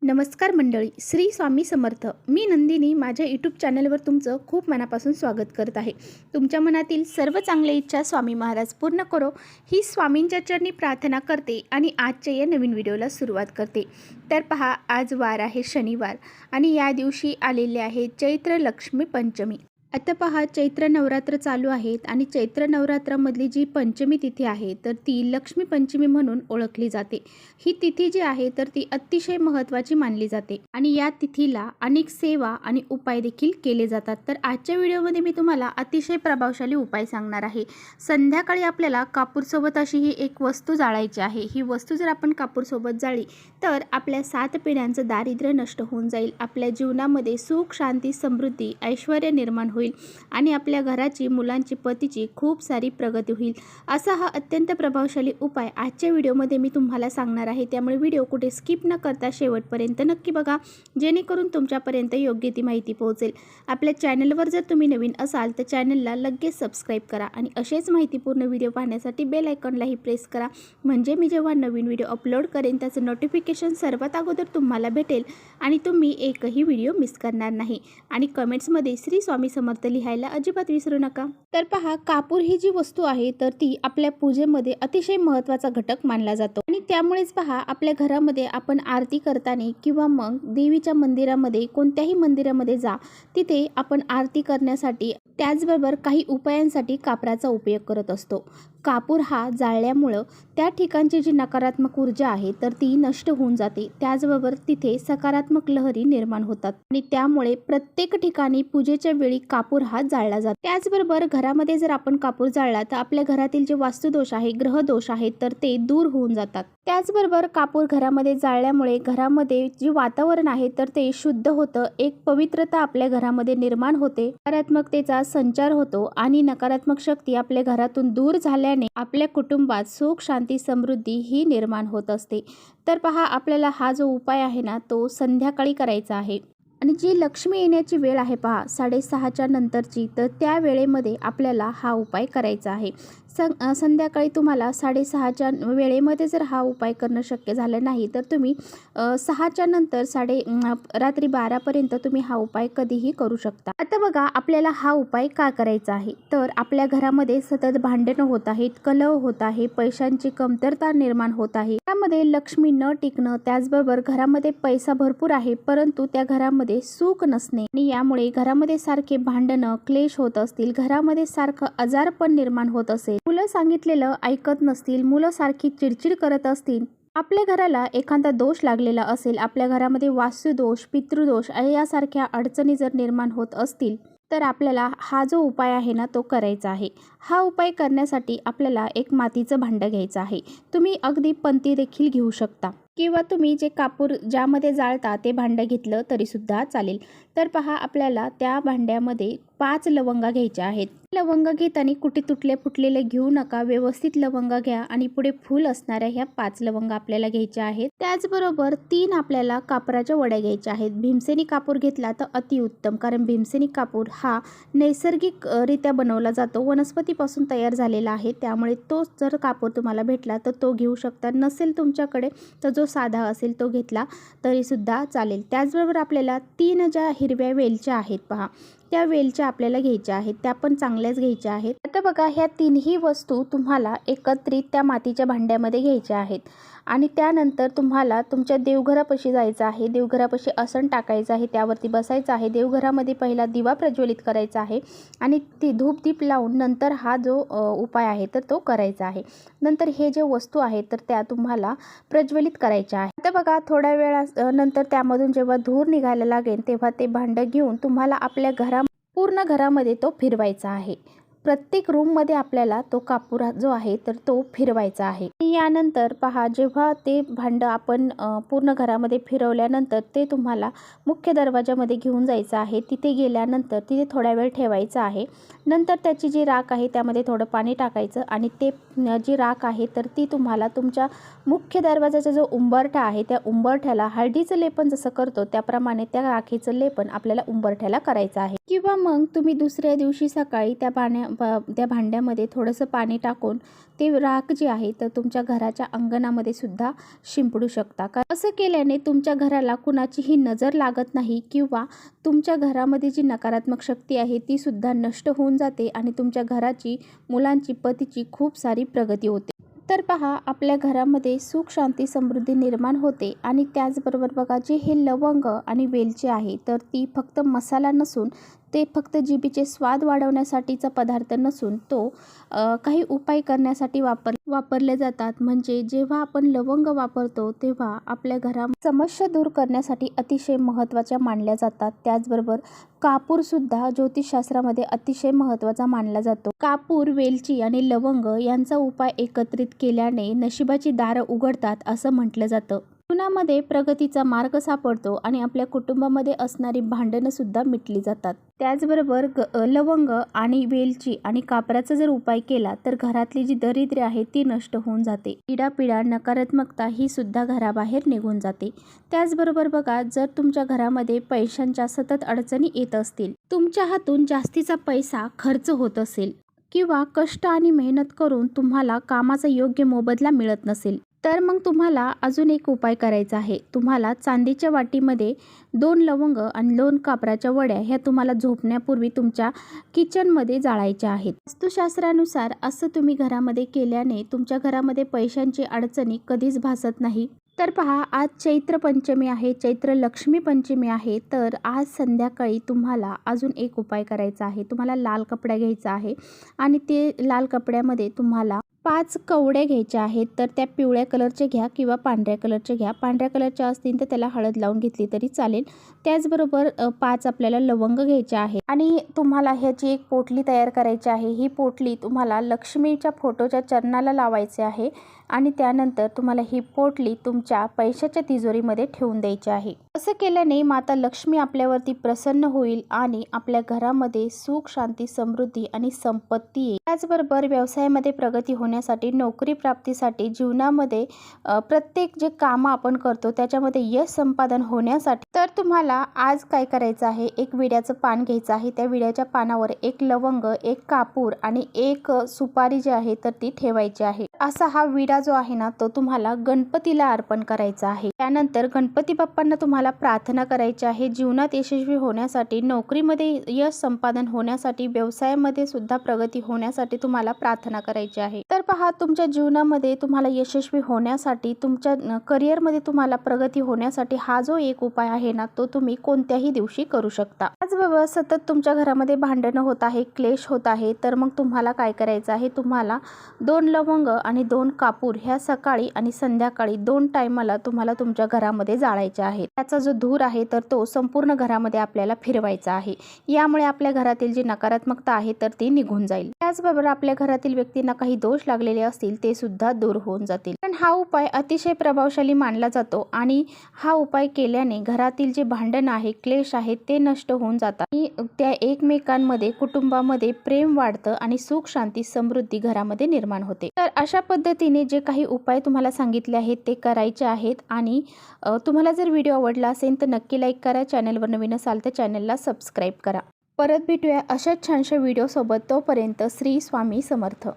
नमस्कार मंडळी, श्री स्वामी समर्थ. मी नंदिनी माझ्या यूट्यूब चॅनलवर तुमचं खूप मनापासून स्वागत करत आहे. तुमच्या मनातील सर्व चांगल्या इच्छा स्वामी महाराज पूर्ण करो ही स्वामींच्या चरणी प्रार्थना करते आणि आजच्या या नवीन व्हिडिओला सुरुवात करते. तर पहा, आज वार आहे शनिवार आणि या दिवशी आलेले आहे चैत्र लक्ष्मी पंचमी. आता पहा, चैत्र नवरात्र चालू आहेत आणि चैत्र नवरात्रामधली जी पंचमी तिथी आहे तर ती लक्ष्मी पंचमी म्हणून ओळखली जाते. ही तिथी जी आहे तर ती अतिशय महत्त्वाची मानली जाते आणि या तिथीला अनेक सेवा आणि उपाय देखील केले जातात. तर आजच्या व्हिडिओमध्ये मी तुम्हाला अतिशय प्रभावशाली उपाय सांगणार आहे. संध्याकाळी आपल्याला कापूरसोबत अशी ही एक वस्तू जाळायची आहे. ही वस्तू जर आपण कापूरसोबत जाळली तर आपल्या 7 पिढ्यांचं दारिद्र्य नष्ट होऊन जाईल. आपल्या जीवनामध्ये सुख, शांती, समृद्धी, ऐश्वर्य निर्माण होईल आणि आपल्या घराची, मुलांची, पतीची खूप सारी प्रगती होईल. असा हा अत्यंत प्रभावशाली उपाय आजच्या व्हिडिओमध्ये मी तुम्हाला सांगणार आहे. त्यामुळे व्हिडिओ कुठे स्किप न करता शेवटपर्यंत नक्की बघा, जेणेकरून तुमच्यापर्यंत योग्य ती माहिती पोहोचेल. आपल्या चॅनलवर जर तुम्ही नवीन असाल तर चॅनलला लगेच सबस्क्राईब करा आणि असेच माहितीपूर्ण व्हिडिओ पाहण्यासाठी बेल आयकॉनलाही प्रेस करा, म्हणजे मी जेव्हा नवीन व्हिडिओ अपलोड करेन त्याचं नोटिफिकेशन सर्वात अगोदर तुम्हाला भेटेल आणि तुम्ही एकही व्हिडिओ मिस करणार नाही. आणि कमेंट्समध्ये श्री स्वामी समर्थ लिहायला अजिबात विसरू नका. तर पहा, कापूर ही जी वस्तू आहे तर ती आपल्या पूजेमध्ये अतिशय महत्त्वाचा घटक मानला जातो आणि त्यामुळेच पहा, आपल्या घरामध्ये आपण आरती करताना किंवा मग देवीच्या मंदिरामध्ये, कोणत्याही मंदिरामध्ये जा, तिथे आपण आरती करण्यासाठी त्याचबरोबर काही उपायांसाठी कापराचा उपयोग करत असतो. कापूर हा जाळल्यामुळं त्या ठिकाणची जी नकारात्मक ऊर्जा आहे तर ती नष्ट होऊन जाते. त्याचबरोबर तिथे सकारात्मक लहरी निर्माण होतात आणि त्यामुळे प्रत्येक ठिकाणी पूजेच्या वेळी कापूर हा जाळला जातो. त्याचबरोबर घरामध्ये जर आपण कापूर जाळला तर आपल्या घरातील जे वास्तुदोष आहे, ग्रहदोष आहेत तर ते दूर होऊन जातात. त्याचबरोबर कापूर घरामध्ये जाळल्यामुळे घरामध्ये जे वातावरण आहे तर ते शुद्ध होतं. एक पवित्रता आपल्या घरामध्ये निर्माण होते, सकारात्मकतेचा संचार होतो आणि नकारात्मक शक्ती आपल्या घरातून दूर झाल्याने आपल्या कुटुंबात सुख, शांती, समृद्धी ही निर्माण होत असते. तर पहा, आपल्याला हा जो उपाय आहे ना तो संध्याकाळी करायचा आहे आणि जी लक्ष्मी येण्याची वेळ आहे पहा 6:30च्या नंतरची, तर त्या वेळेमध्ये आपल्याला हा उपाय करायचा आहे. संध्याकाळी तुम्हाला 6:30च्या वेळेमध्ये जर हा उपाय करणं शक्य झालं नाही तर तुम्ही 6च्या नंतर रात्री 12पर्यंत तुम्ही हा उपाय कधीही करू शकता. आता बघा, आपल्याला हा उपाय का करायचा आहे तर आपल्या घरामध्ये सतत भांडणं होत आहेत, कलह होत आहे, पैशांची कमतरता निर्माण होत आहे, त्यामध्ये लक्ष्मी न टिकणं, त्याचबरोबर घरामध्ये पैसा भरपूर आहे परंतु त्या घरामध्ये सुख नसणे आणि यामुळे घरामध्ये सारखे भांडणं, क्लेश होत असतील, घरामध्ये सारखं आजारपण निर्माण होत असेल, मुलं सांगितलेलं ऐकत नसतील, मुलं सारखी चिडचिड करत असतील, आपल्या घराला एखादा दोष लागलेला असेल, आपल्या घरामध्ये वास्तुदोष, पितृदोष यासारख्या अडचणी जर निर्माण होत असतील तर आपल्याला हा जो उपाय आहे ना तो करायचा आहे. हा उपाय करण्यासाठी आपल्याला एक मातीचं भांडं घ्यायचं आहे. तुम्ही अगदी पंती देखील घेऊ शकता किंवा तुम्ही जे कापूर ज्यामध्ये जाळता ते भांडं घेतलं तरीसुद्धा चालेल. तर पहा, आपल्याला त्या भांड्यामध्ये 5 लवंगा घ्यायच्या आहेत. लवंग घेताना कुठे तुटले फुटलेले घेऊ नका, व्यवस्थित लवंग घ्या आणि पुढे फूल असणाऱ्या ह्या 5 लवंगा आपल्याला घ्यायच्या आहेत. त्याचबरोबर 3 आपल्याला कापराच्या वड्या घ्यायच्या आहेत. भीमसेनी कापूर घेतला तर अतिउत्तम, कारण भीमसेनी कापूर हा नैसर्गिक रित्या बनवला जातो, वनस्पतीपासून तयार झालेला आहे. त्यामुळे तो जर कापूर तुम्हाला भेटला तर तो घेऊ शकता, नसेल तुमच्याकडे तर जो साधा असेल तो घेतला तरीसुद्धा चालेल. त्याचबरोबर आपल्याला 3 ज्या हिरव्या वेलच्या आहेत पहा, त्या वेलच्या आपल्याला घ्यायच्या आहेत, त्या पण चांगल्याच घ्यायच्या आहेत. आता बघा, ह्या 3ही वस्तू तुम्हाला एकत्रित त्या मातीच्या भांड्यामध्ये घ्यायच्या आहेत आणि त्यानंतर तुम्हाला तुमच्या देवघरापाशी जायचं आहे. देवघरापाशी आसन टाकायचं आहे, त्यावरती बसायचं आहे. देवघरामध्ये पहिला दिवा प्रज्वलित करायचा आहे आणि ती धूपदीप लावून नंतर हा जो उपाय आहे तर तो करायचा आहे. नंतर हे जे वस्तू आहेत तर त्या तुम्हाला प्रज्वलित करायच्या आहेत. आता बघा, थोड्या वेळा त्यामधून जेव्हा धूर निघायला लागेल तेव्हा ते भांडं घेऊन तुम्हाला आपल्या पूर्ण घरामध्ये तो फिरवायचा आहे. प्रत्येक रूममध्ये आपल्याला तो कापूर जो आहे तर तो फिरवायचा आहे. यानंतर पहा, जेव्हा ते भांडं आपण पूर्ण घरामध्ये फिरवल्यानंतर ते तुम्हाला मुख्य दरवाजामध्ये घेऊन जायचं आहे. तिथे गेल्यानंतर तिथे थोडा वेळ ठेवायचं आहे. नंतर त्याची जी राख आहे त्यामध्ये थोडं पाणी टाकायचं आणि ते जी राख आहे तर ती तुम्हाला तुमच्या मुख्य दरवाजाचा जो उंबरठा आहे त्या उंबरठ्याला हळदीचं लेपन जसं करतो त्याप्रमाणे त्या राखीचं लेपन आपल्याला उंबरठ्याला करायचं आहे. किंवा मग तुम्ही दुसऱ्या दिवशी सकाळी त्या त्या भांड्यामध्ये थोडंसं पाणी टाकून ते राख जे आहे तर तुमच्या घराच्या अंगणामध्ये सुद्धा शिंपडू शकता. असं केल्याने तुमच्या घराला कुणाचीही नजर लागत नाही किंवा तुमच्या घरामध्ये जी नकारात्मक शक्ती आहे ती सुद्धा नष्ट होऊन जाते आणि तुमच्या घराची, मुलांची, पतीची खूप सारी प्रगती होते. तर पहा, आपल्या घरामध्ये सुख, शांती, समृद्धी निर्माण होते. आणि त्याचबरोबर बघा, जे हे लवंग आणि वेलची आहे तर ती फक्त मसाला नसून ते फक्त जिभेचे स्वाद वाढवण्यासाठीचा पदार्थ नसून तो काही उपाय करण्यासाठी वापरले जातात. म्हणजे जेव्हा आपण लवंग वापरतो तेव्हा आपल्या घरामध्ये समस्या दूर करण्यासाठी अतिशय महत्त्वाच्या मानल्या जातात. त्याचबरोबर कापूर सुद्धा ज्योतिषशास्त्रामध्ये अतिशय महत्त्वाचा मानला जातो. कापूर, वेलची आणि लवंग यांचा उपाय एकत्रित केल्याने नशिबाची दारं उघडतात असं म्हटलं जातं. जीवनामध्ये प्रगतीचा मार्ग सापडतो आणि आपल्या कुटुंबामध्ये असणारी भांडणं सुद्धा मिटली जातात. त्याचबरोबर लवंग आणि वेलची आणि कापराचा जर उपाय केला तर घरातली जी दरिद्री आहे ती नष्ट होऊन जाते. पिढा नकारात्मकता ही सुद्धा घराबाहेर निघून जाते. त्याचबरोबर बघा, जर तुमच्या घरामध्ये पैशांच्या सतत अडचणी येत असतील, तुमच्या हातून जास्तीचा पैसा खर्च होत असेल किंवा कष्ट आणि मेहनत करून तुम्हाला कामाचा योग्य मोबदला मिळत नसेल, तर मग तुम्हाला अजून एक उपाय करायचा आहे. तुम्हाला चांदीच्या वाटीमध्ये 2 लवंग आणि 2 कापराच्या वड्या ह्या तुम्हाला झोपण्यापूर्वी तुमच्या किचनमध्ये जाळायच्या आहेत. वास्तुशास्त्रानुसार असं तुम्ही घरामध्ये केल्याने तुमच्या घरामध्ये पैशांची अडचणी कधीच भासत नाही. तर पहा, आज चैत्र पंचमी आहे, चैत्र लक्ष्मी पंचमी आहे. तर आज संध्याकाळी तुम्हाला अजून एक उपाय करायचा आहे. तुम्हाला लाल कपडा घ्यायचा आहे आणि ते लाल कपड्यामध्ये तुम्हाला 5 कवड्या घ्यायच्या आहेत. तर त्या पिवळ्या कलरचे घ्या किंवा पांढऱ्या कलरचे घ्या. पांढऱ्या कलरच्या असतील तर त्याला हळद लावून घेतली तरी चालेल. त्याचबरोबर 5 आपल्याला लवंग घ्यायचे आहे आणि तुम्हाला ह्याची एक पोटली तयार करायची आहे. ही पोटली तुम्हाला लक्ष्मीच्या फोटोच्या चरणाला लावायचे आहे आणि त्यानंतर तुम्हाला ही पोटली तुमच्या पैशाच्या तिजोरीमध्ये ठेवून द्यायची आहे. असं केल्याने माता लक्ष्मी आपल्यावरती प्रसन्न होईल आणि आपल्या घरामध्ये सुख, शांती, समृद्धी आणि संपत्ती येईल. त्याचबरोबर व्यवसायामध्ये प्रगती होण्यासाठी, नोकरी प्राप्तीसाठी, जीवनामध्ये प्रत्येक जे कामं आपण करतो त्याच्यामध्ये यश संपादन होण्यासाठी तर तुम्हाला आज काय करायचं आहे, एक विड्याचं पान घ्यायचं आहे. त्या विड्याच्या पानावर 1 लवंग, 1 कापूर आणि 1 सुपारी जी आहे तर ती ठेवायची आहे. असा हा विडा जो आहे ना तो तुम्हाला गणपतीला अर्पण करायचा आहे. त्यानंतर गणपती बाप्पांना तुम्हाला प्रार्थना करायची आहे. जीवनात यशस्वी होण्यासाठी, नोकरीमध्ये यश संपादन होण्यासाठी, व्यवसायामध्ये सुद्धा प्रगती होण्यासाठी तुम्हाला प्रार्थना करायची आहे. तर पहा, तुमच्या जीवनामध्ये तुम्हाला यशस्वी होण्यासाठी, तुमच्या करिअरमध्ये तुम्हाला प्रगती होण्यासाठी हा जो एक उपाय आहे ना तो तुम्ही कोणत्याही दिवशी करू शकता. त्याचबरोबर सतत तुमच्या घरामध्ये भांडणं होत आहे, क्लेश होत आहे, तर मग तुम्हाला काय करायचं आहे, तुम्हाला 2 लवंग आणि 2 कापूर ह्या सकाळी आणि संध्याकाळी 2 टायमाला तुम्हाला तुमच्या घरामध्ये जाळायचे आहे. त्याचा जो धूर आहे तर तो संपूर्ण घरामध्ये आपल्याला फिरवायचा आहे. यामुळे आपल्या घरातील जी नकारात्मकता आहे तर ती निघून जाईल. त्याचबरोबर आपल्या घरातील व्यक्तींना काही दोष लागलेले असतील ते सुद्धा दूर होऊन जातील. पण हा उपाय अतिशय प्रभावशाली मानला जातो आणि हा उपाय केल्याने घरातील जे भांडण आहे, क्लेश आहे ते नष्ट होऊन जातात आणि त्या एकमेकांमध्ये, कुटुंबामध्ये प्रेम वाढतं आणि सुख, शांती, समृद्धी घरामध्ये निर्माण होते. तर अशा पद्धतीने जे काही उपाय तुम्हाला सांगितले आहेत ते करायचे आहेत. आणि तुम्हाला जर व्हिडिओ आवडला असेल तर नक्की लाईक करा. चॅनलवर नवीन असाल तर चॅनलला सबस्क्राईब करा. परत भेटूया अशाच छानशा व्हिडिओसोबत. तोपर्यंत श्री स्वामी समर्थ.